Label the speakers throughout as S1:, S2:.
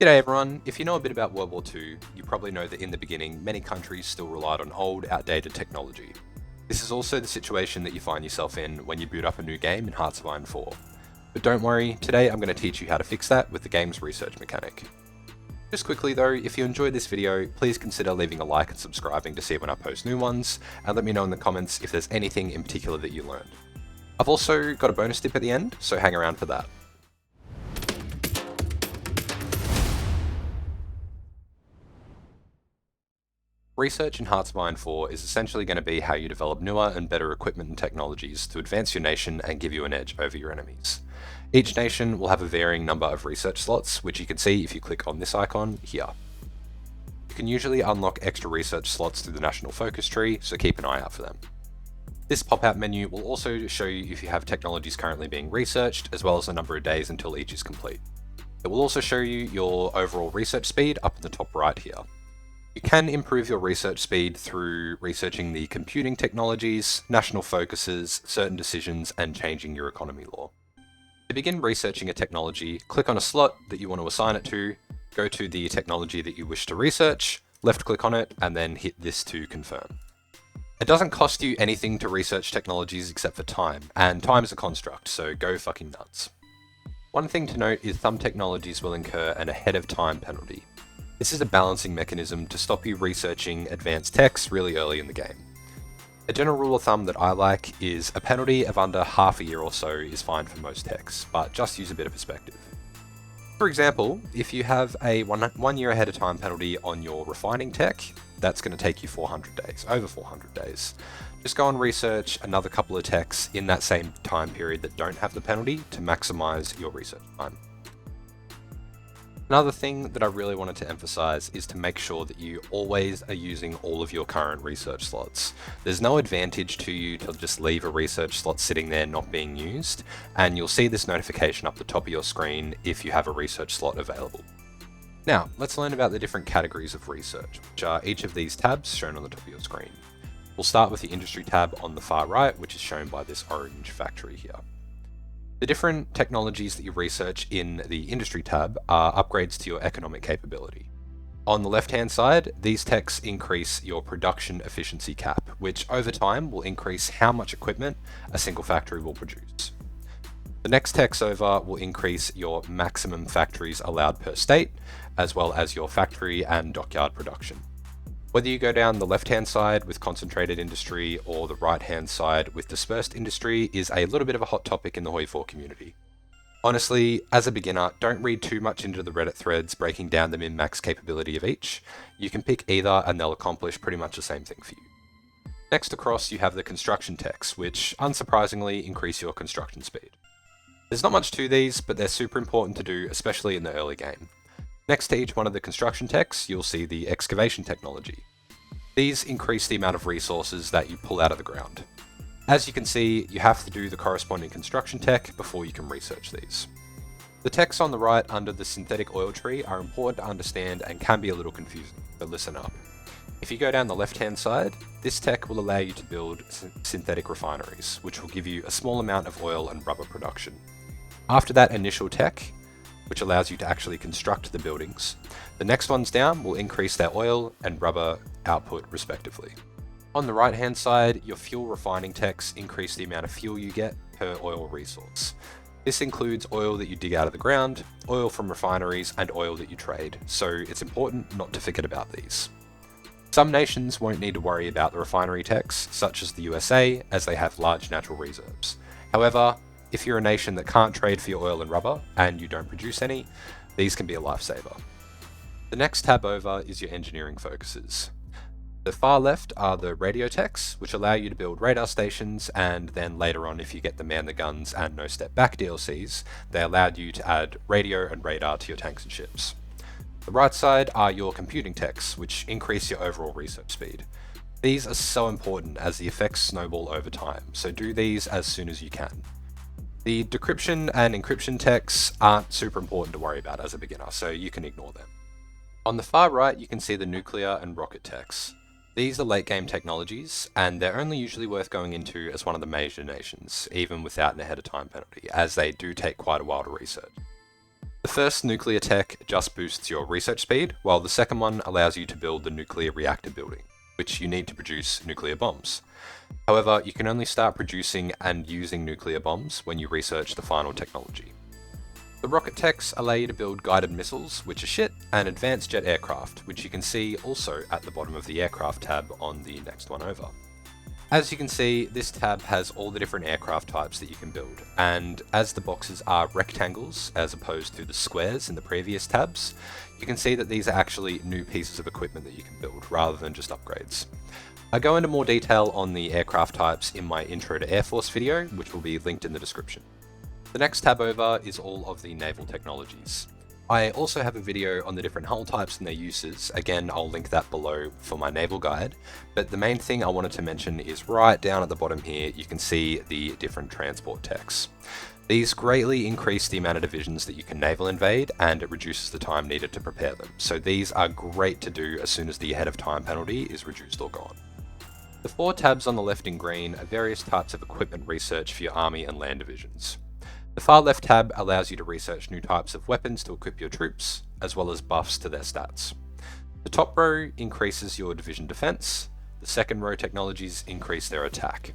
S1: G'day everyone, if you know a bit about World War II, you probably know that in the beginning, many countries still relied on old, outdated technology. This is also the situation that you find yourself in when you boot up a new game in Hearts of Iron 4. But don't worry, today I'm going to teach you how to fix that with the game's research mechanic. Just quickly though, if you enjoyed this video, please consider leaving a like and subscribing to see when I post new ones, and let me know in the comments if there's anything in particular that you learned. I've also got a bonus tip at the end, so hang around for that. Research in Hearts of Iron 4 is essentially going to be how you develop newer and better equipment and technologies to advance your nation and give you an edge over your enemies. Each nation will have a varying number of research slots, which you can see if you click on this icon here. You can usually unlock extra research slots through the national focus tree, so keep an eye out for them. This pop-out menu will also show you if you have technologies currently being researched, as well as the number of days until each is complete. It will also show you your overall research speed up in the top right here. You can improve your research speed through researching the computing technologies, national focuses, certain decisions, and changing your economy law. To begin researching a technology, click on a slot that you want to assign it to, go to the technology that you wish to research, left click on it, and then hit this to confirm. It doesn't cost you anything to research technologies except for time, and time is a construct, so go fucking nuts. One thing to note is some technologies will incur an ahead of time penalty. This is a balancing mechanism to stop you researching advanced techs really early in the game. A general rule of thumb that I like is a penalty of under half a year or so is fine for most techs, but just use a bit of perspective. For example, if you have a 1 year ahead of time penalty on your refining tech, that's going to take you 400 days, over 400 days. Just go and research another couple of techs in that same time period that don't have the penalty to maximize your research time. Another thing that I really wanted to emphasize is to make sure that you always are using all of your current research slots. There's no advantage to you to just leave a research slot sitting there not being used, and you'll see this notification up the top of your screen if you have a research slot available. Now, let's learn about the different categories of research, which are each of these tabs shown on the top of your screen. We'll start with the industry tab on the far right, which is shown by this orange factory here. The different technologies that you research in the Industry tab are upgrades to your economic capability. On the left-hand side, these techs increase your production efficiency cap, which over time will increase how much equipment a single factory will produce. The next techs over will increase your maximum factories allowed per state, as well as your factory and dockyard production. Whether you go down the left-hand side with concentrated industry or the right-hand side with dispersed industry is a little bit of a hot topic in the HOI4 community. Honestly, as a beginner, don't read too much into the Reddit threads breaking down the min-max capability of each. You can pick either and they'll accomplish pretty much the same thing for you. Next across you have the construction techs, which unsurprisingly increase your construction speed. There's not much to these, but they're super important to do, especially in the early game. Next to each one of the construction techs, you'll see the excavation technology. These increase the amount of resources that you pull out of the ground. As you can see, you have to do the corresponding construction tech before you can research these. The techs on the right under the synthetic oil tree are important to understand and can be a little confusing, but listen up. If you go down the left-hand side, this tech will allow you to build synthetic refineries, which will give you a small amount of oil and rubber production. After that initial tech, which allows you to actually construct the buildings, the next ones down will increase their oil and rubber output respectively. On the right hand side, your fuel refining techs increase the amount of fuel you get per oil resource. This includes oil that you dig out of the ground, oil from refineries, and oil that you trade, so it's important not to forget about these. Some nations won't need to worry about the refinery techs, such as the USA, as they have large natural reserves. However, if you're a nation that can't trade for your oil and rubber, and you don't produce any, these can be a lifesaver. The next tab over is your engineering focuses. The far left are the radio techs, which allow you to build radar stations, and then later on if you get the Man the Guns and No Step Back DLCs, they allowed you to add radio and radar to your tanks and ships. The right side are your computing techs, which increase your overall research speed. These are so important as the effects snowball over time, so do these as soon as you can. The decryption and encryption techs aren't super important to worry about as a beginner, so you can ignore them. On the far right, you can see the nuclear and rocket techs. These are late game technologies, and they're only usually worth going into as one of the major nations, even without an ahead of time penalty, as they do take quite a while to research. The first nuclear tech just boosts your research speed, while the second one allows you to build the nuclear reactor building, which you need to produce nuclear bombs. However, you can only start producing and using nuclear bombs when you research the final technology. The rocket techs allow you to build guided missiles, which are shit, and advanced jet aircraft, which you can see also at the bottom of the aircraft tab on the next one over. As you can see, this tab has all the different aircraft types that you can build, and as the boxes are rectangles as opposed to the squares in the previous tabs, you can see that these are actually new pieces of equipment that you can build rather than just upgrades. I go into more detail on the aircraft types in my Intro to Air Force video, which will be linked in the description. The next tab over is all of the naval technologies. I also have a video on the different hull types and their uses. Again, I'll link that below for my naval guide. But the main thing I wanted to mention is right down at the bottom here, you can see the different transport techs. These greatly increase the amount of divisions that you can naval invade, and it reduces the time needed to prepare them. So these are great to do as soon as the ahead of time penalty is reduced or gone. The 4 tabs on the left in green are various types of equipment research for your army and land divisions. The far left tab allows you to research new types of weapons to equip your troops, as well as buffs to their stats. The top row increases your division defense, the second row technologies increase their attack.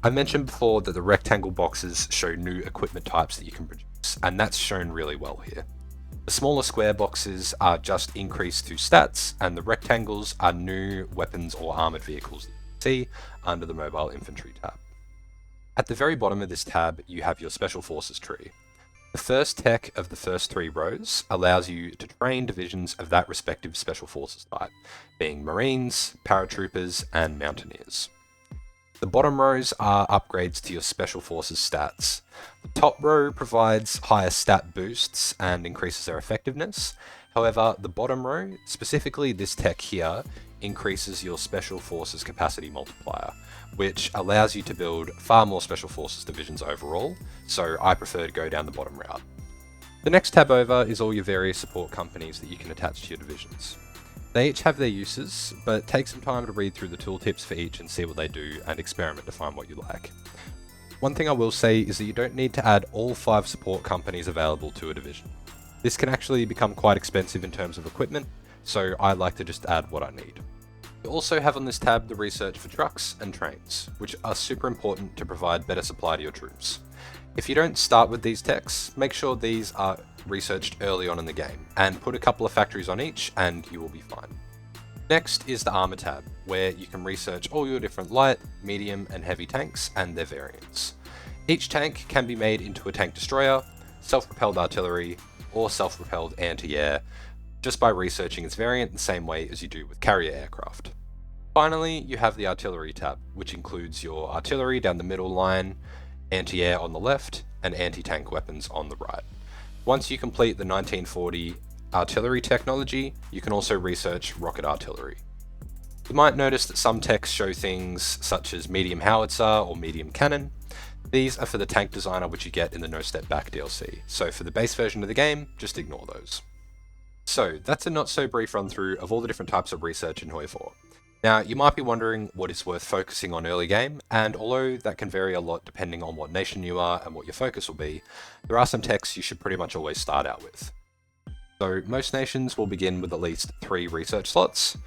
S1: I mentioned before that the rectangle boxes show new equipment types that you can produce, and that's shown really well here. The smaller square boxes are just increased to stats, and the rectangles are new weapons or armoured vehicles that you can see under the mobile infantry tab. At the very bottom of this tab, you have your Special Forces tree. The first tech of the first 3 rows allows you to train divisions of that respective Special Forces type, being Marines, Paratroopers, and Mountaineers. The bottom rows are upgrades to your Special Forces stats. The top row provides higher stat boosts and increases their effectiveness. However, the bottom row, specifically this tech here, increases your Special Forces capacity multiplier, which allows you to build far more Special Forces divisions overall, so I prefer to go down the bottom route. The next tab over is all your various support companies that you can attach to your divisions. They each have their uses, but take some time to read through the tooltips for each and see what they do and experiment to find what you like. One thing I will say is that you don't need to add all 5 support companies available to a division. This can actually become quite expensive in terms of equipment, so I like to just add what I need. You also have on this tab the research for trucks and trains, which are super important to provide better supply to your troops. If you don't start with these techs, make sure these are researched early on in the game, and put a couple of factories on each and you will be fine. Next is the armor tab, where you can research all your different light, medium and heavy tanks and their variants. Each tank can be made into a tank destroyer, self-propelled artillery, or self-propelled anti-air, just by researching its variant the same way as you do with carrier aircraft. Finally, you have the artillery tab, which includes your artillery down the middle line, anti-air on the left, and anti-tank weapons on the right. Once you complete the 1940 artillery technology, you can also research rocket artillery. You might notice that some techs show things such as medium howitzer or medium cannon. These are for the tank designer, which you get in the No Step Back DLC, so for the base version of the game, just ignore those. So that's a not so brief run through of all the different types of research in Hoi 4. Now, you might be wondering what is worth focusing on early game, and although that can vary a lot depending on what nation you are and what your focus will be, there are some techs you should pretty much always start out with. So most nations will begin with at least 3 research slots,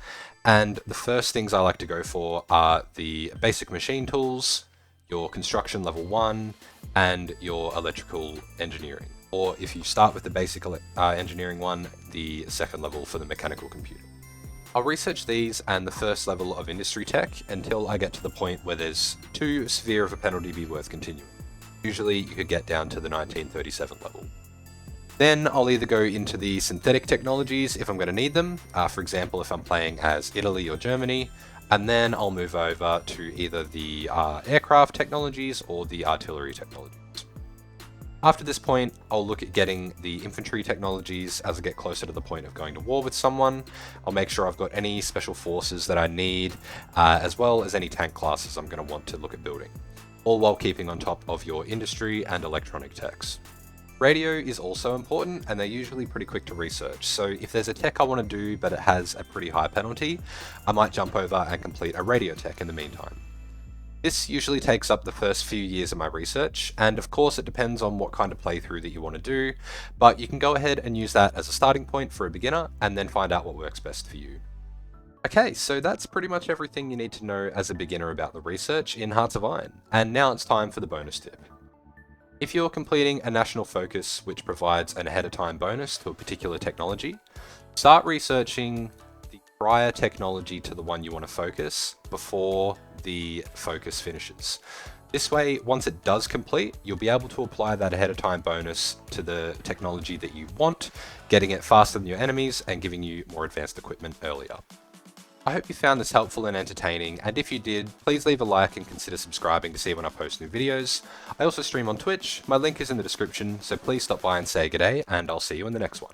S1: and the first things I like to go for are the basic machine tools, your construction level 1, and your electrical engineering. Or if you start with the basic engineering one, the second level for the mechanical computing. I'll research these and the first level of industry tech until I get to the point where there's too severe of a penalty to be worth continuing. Usually you could get down to the 1937 level. Then I'll either go into the synthetic technologies if I'm going to need them, for example if I'm playing as Italy or Germany, and then I'll move over to either the aircraft technologies or the artillery technologies. After this point, I'll look at getting the infantry technologies as I get closer to the point of going to war with someone. I'll make sure I've got any special forces that I need, as well as any tank classes I'm going to want to look at building, all while keeping on top of your industry and electronic techs. Radio is also important, and they're usually pretty quick to research, so if there's a tech I want to do but it has a pretty high penalty, I might jump over and complete a radio tech in the meantime. This usually takes up the first few years of my research, and of course it depends on what kind of playthrough that you want to do, but you can go ahead and use that as a starting point for a beginner and then find out what works best for you. Okay, so that's pretty much everything you need to know as a beginner about the research in Hearts of Iron, and now it's time for the bonus tip. If you're completing a national focus which provides an ahead of time bonus to a particular technology, start researching the prior technology to the one you want to focus before the focus finishes. This way, once it does complete, you'll be able to apply that ahead of time bonus to the technology that you want, getting it faster than your enemies and giving you more advanced equipment earlier. I hope you found this helpful and entertaining, and if you did, please leave a like and consider subscribing to see when I post new videos. I also stream on Twitch, my link is in the description, so please stop by and say g'day, and I'll see you in the next one.